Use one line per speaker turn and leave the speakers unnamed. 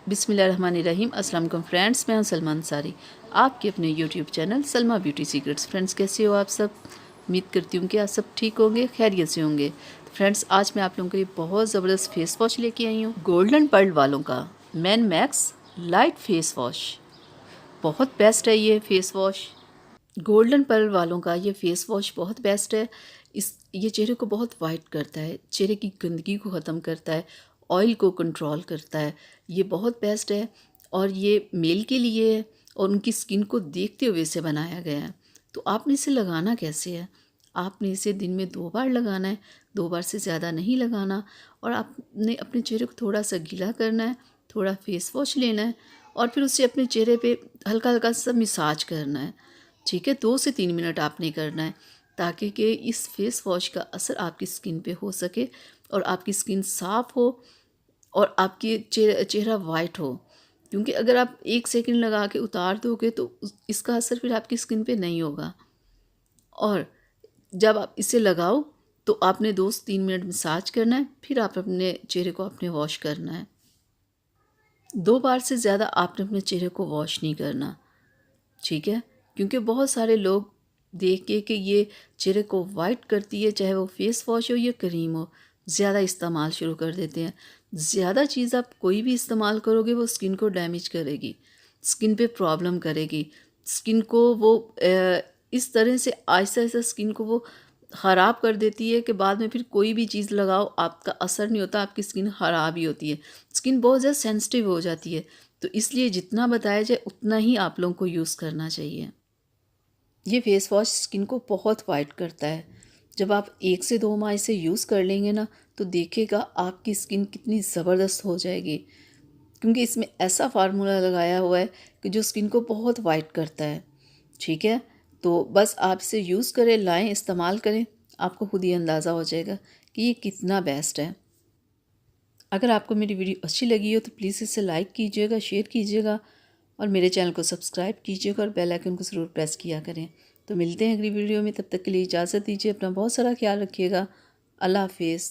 बिस्मिल्लाहिर्रहमानिर्रहीम। अस्सलाम वालेकुम फ्रेंड्स, मैं हूं सलमा अंसारी, आपके अपने YouTube channel Salma beauty secrets. Friends, कैसे हो आप सब? उम्मीद करती हूँ कि आप सब ठीक होंगे, खैरियत से होंगे। तो फ्रेंड्स, आज मैं आप लोगों के लिए बहुत ज़बरदस्त फेस वॉश लेके आई हूँ। गोल्डन पर्ल वालों का man max light face wash, बहुत बेस्ट है ये फेस वॉश। गोल्डन पर्ल वालों का ये फेस वॉश बहुत बेस्ट है। ये चेहरे को बहुत वाइट करता है, चेहरे की गंदगी को ख़त्म करता है, ऑयल को कंट्रोल करता है। ये बहुत बेस्ट है और ये मेल के लिए है और उनकी स्किन को देखते हुए इसे बनाया गया है। तो आपने इसे लगाना कैसे है? आपने इसे दिन में 2 बार लगाना है, 2 बार से ज़्यादा नहीं लगाना। और आपने अपने चेहरे को थोड़ा सा गीला करना है, थोड़ा फेस वॉश लेना है और फिर उसे अपने चेहरे पे हल्का हल्का सा मिसाज करना है। ठीक है, 2 से 3 मिनट आपने करना है ताकि कि इस फेस वॉश का असर आपकी स्किन पे हो सके और आपकी स्किन साफ़ हो और आपकी चेहरा वाइट हो। क्योंकि अगर आप 1 सेकंड लगा के उतार दोगे तो इसका असर फिर आपकी स्किन पे नहीं होगा। और जब आप इसे लगाओ तो आपने 2 से 3 मिनट मसाज करना है, फिर आप अपने चेहरे को आपने वॉश करना है। 2 बार से ज़्यादा आपने अपने चेहरे को वॉश नहीं करना, ठीक है? क्योंकि बहुत सारे लोग देख के कि ये चेहरे को वाइट करती है, चाहे वो फेस वॉश हो या क्रीम हो, ज़्यादा इस्तेमाल शुरू कर देते हैं। ज़्यादा चीज़ आप कोई भी इस्तेमाल करोगे वो स्किन को डैमेज करेगी, स्किन पे प्रॉब्लम करेगी, स्किन को वो इस तरह से आहिस्ता-आहिस्ता स्किन को वो ख़राब कर देती है कि बाद में फिर कोई भी चीज़ लगाओ आपका असर नहीं होता, आपकी स्किन ख़राब ही होती है। स्किन बहुत ज़्यादा सेंसिटिव हो जाती है। तो इसलिए जितना बताया जाए उतना ही आप लोगों को यूज़ करना चाहिए। ये फेस वॉश स्किन को बहुत वाइट करता है। जब आप 1 से 2 माह इसे यूज़ कर लेंगे ना तो देखिएगा आपकी स्किन कितनी ज़बरदस्त हो जाएगी। क्योंकि इसमें ऐसा फार्मूला लगाया हुआ है कि जो स्किन को बहुत वाइट करता है। ठीक है? तो बस आप इसे यूज़ करें, लाएँ, इस्तेमाल करें, आपको खुद ही अंदाज़ा हो जाएगा कि ये कितना बेस्ट है। अगर आपको मेरी वीडियो अच्छी लगी हो तो प्लीज़ इसे लाइक कीजिएगा, शेयर कीजिएगा और मेरे चैनल को सब्सक्राइब कीजिएगा और बेल आइकन को ज़रूर प्रेस किया करें। तो मिलते हैं अगली वीडियो में, तब तक के लिए इजाज़त दीजिए। अपना बहुत सारा ख्याल रखिएगा। अल्लाह हाफ़िज़।